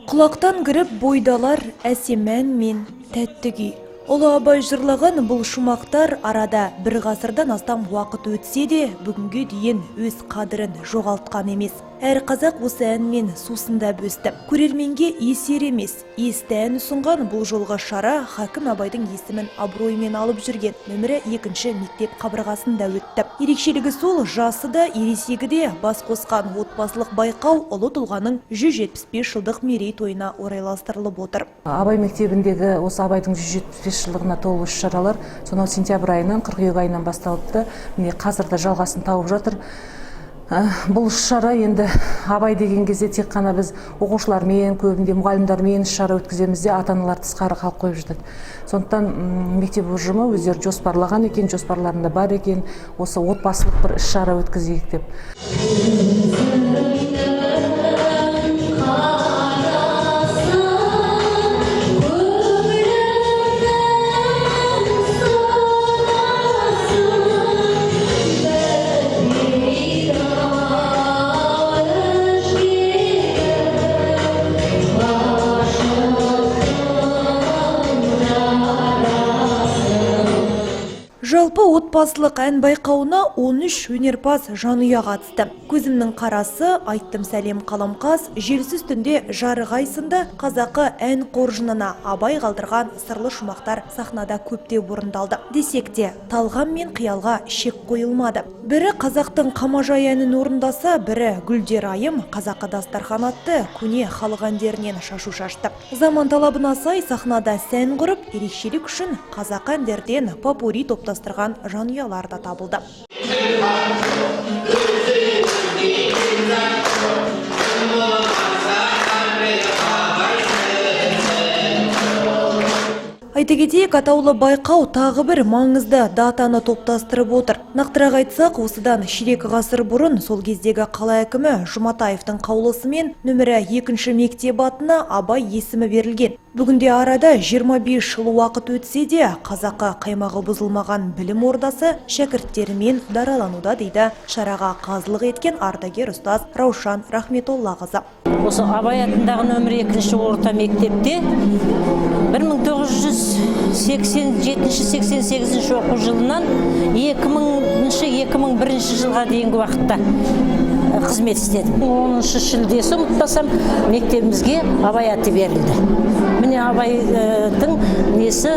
Құлақтан кіріп бойдалар әсемен мен тәттігі. Ұлы Абай жырлаған бұл шумақтар арада бір ғасырдан астам уақыт өтсе де, бүгінге дейін өз қадірін жоғалтқан емес. Әр қазақ осы әнмен сусындап өсті. Көрерменге есер емес, есті ән ұсынған бұл жолғы шара Хакім Абайдың есімін абыроймен алып жүрген нөмірі 2 мектеп қабырғасында өтті. Ерекшелігі сол, жасы да, ересегі де бас қосқан отбасылық байқау ұлы тұлғаның 175 жылдық мерейтойына орайластырылып отыр. Абай мектебіндегі осы Абайдың 175 жылдығына толы іс-шаралар сонау сентябрь айынан қыркүйек айынан басталыпты. Міне қазір де жалғасын тауып жатыр. Бұл шара енді Абай деген кезде тек қана біз оқушылармен, көбінде мұғалімдермен шара өткіземіз де, ата-аналар тысқары қалып қойып жатады. Сондықтан мектеп ұжымы өздері жоспарлаған екен, жоспарларында бар екен, осы отбасылық бір іс-шара өткізейік деп. Жалпы отбасылық ән байқауына 13 өнерпаз жанұя қатысты. Көзімнің қарасы, айттым сәлем қаламқас, желсіз түнде жарығай сынды қазақы ән қоржынына Абай қалдырған сырлы шумақтар сахнада көптеп орындалды. Десек те, талғам мен қиялға шек қойылмады. Бірі қазақтың қамажай әнін орындаса, бірі Гүлдер айым қазақы дастархан атты көне халық әндерінен шашу шашты. Заман талабына сай сахнада сән құрып, ерекшелік үшін қазақ әндерден попури топтастырған жанұялар да табылды. Айта кетейік, атаулы байқау тағы бір маңызды датаны топтастырып отыр. Нақтырақ айтсақ, осыдан ширек ғасыр бұрын сол кездегі қала әкімі Жұматаевтың қаулысымен нөмірі 2 мектеп атына Абай есімі берілген. Бүгінде арада 25 жыл уақыт өтсе де, қазақы қаймағы бұзылмаған білім ордасы шәкірттерімен даралануда дейді шараға қазылық еткен ардагер ұстаз Раушан Рахметоллақызы. Осы Абай атындағы нөмірі 2 орта мектепте 1987-88 оқу жылынан 2000-2001 жылға дейінгі уақытта қызмет істедім. 10 шілдесі ұмытпасам мектебімізге Абай аты берілді. Міне Абайдың несі,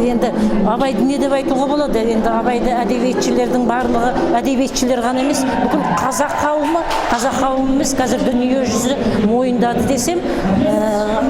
енді Абайды не деп айтуға болады? Енді Абайды әдебиетшілердің барлығы, әдебиетшілер ғана емес, бүкіл қазақ қауымымыз қазір дүние жүзі мойындады десем,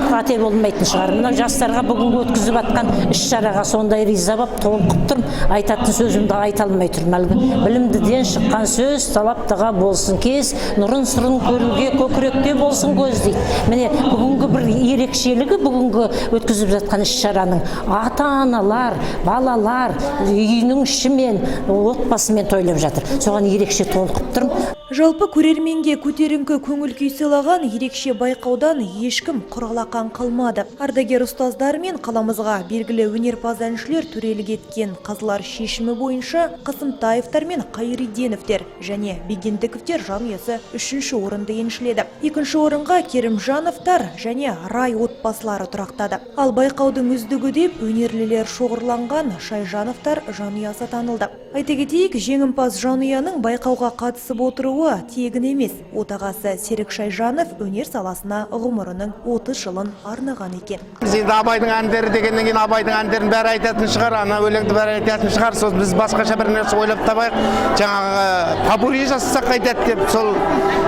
қате болмайтын шығар. Мына жастарға бүгінгі өткізіп атқан іс-шараға сондай риза боп, толқып тұрмын, айтатын сөзімді айта алмай тұрмын. Әлгі білімдіден шыққан сөз талаптыға болсын кез, нұрын сырын көруге көкіректе болсын көз дейді. Міне бүгінгі бір ерекшелігі, бүгінгі өткізіп жатқан іс-шараның ата-аналар, балалар үйінің ішімен, отбасымен тойлап жатыр. Соған ерекше толқып тұрмын. Жалпы көрерменге көтеріңкі көңіл күй сыйлаған ерекше байқаудан ешкім құралақан қалмады. Ардагер ұстаздар мен қаламызға белгілі өнерпаз әншілер төрелік еткен қазылар шешімі бойынша Қасымтаевтар мен Қайыриденовтер және Бегендіковтер жанұясы 3-ші орынды еншіледі. 2-ші орынға Керімжановтар және Рай отбасылары тұрақтады. Ал байқаудың үздігі деп өнерлілер шоғырланған Шайжановтар жанұясы танылды. Айта кетейік, жеңімпаз жанұяның байқауға қатысып отыруы тегін емес. Отағасы Серік Шайжанов өнер саласына ғұмырының 30 жылын арнаған екен. Біз енді Абайдың әндері дегеннен кейін Абайдың әндерін бәрі айтатын шығар, ана өлеңді бәрі айтатын шығар. Сол біз басқаша бір нәрсе ойлап табайық. Жаңағы попури жасасақ қайтады деп, сол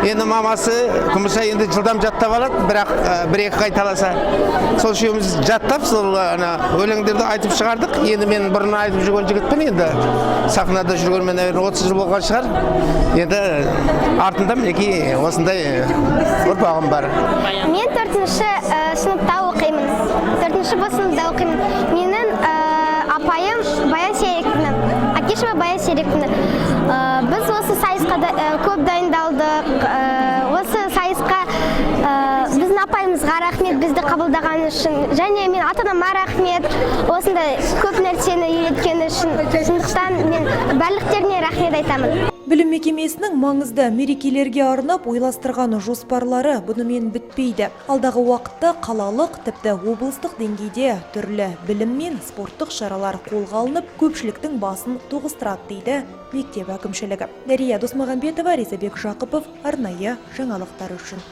енді мамасы Күмісай енді жылдам жаттап алады, бірақ бір-екі қайталаса. Сол үшеуміз жаттап, сол өлеңдерді айтып шығардық. Енді мен бұрын айтып жүрген жігітпін, енді сахнада жүргенмен 30 жыл болған шығар. Енді артында мінекей осындай ұрпағым бар. Мен 4-ші сыныпта оқимын. 4-ші сыныпта оқимын. Менің апайым Баян Серікова, Акишева Баян Серікова. Біз осы сайысқа көп дайындалдық. Осы сайысқа біздің апайымызға рахмет, бізді қабылдаған үшін. Және мен ата-анама рахмет, осындай көп нәрсені үйреткені үшін. Сондықтан мен барлықтеріне рахмет айтамын. Білім мекемесінің маңызды мерекелерге арнап ойластырған жоспарлары бұнымен бітпейді. Алдағы уақытта қалалық, тіпті облыстық деңгейде түрлі білім мен спорттық шаралар қолға алынып, көпшіліктің басын тоғыстырады дейді мектеп әкімшілігі. Дария Досмағамбетова, Ризабек Жақыпов, арнайы жаңалықтар үшін.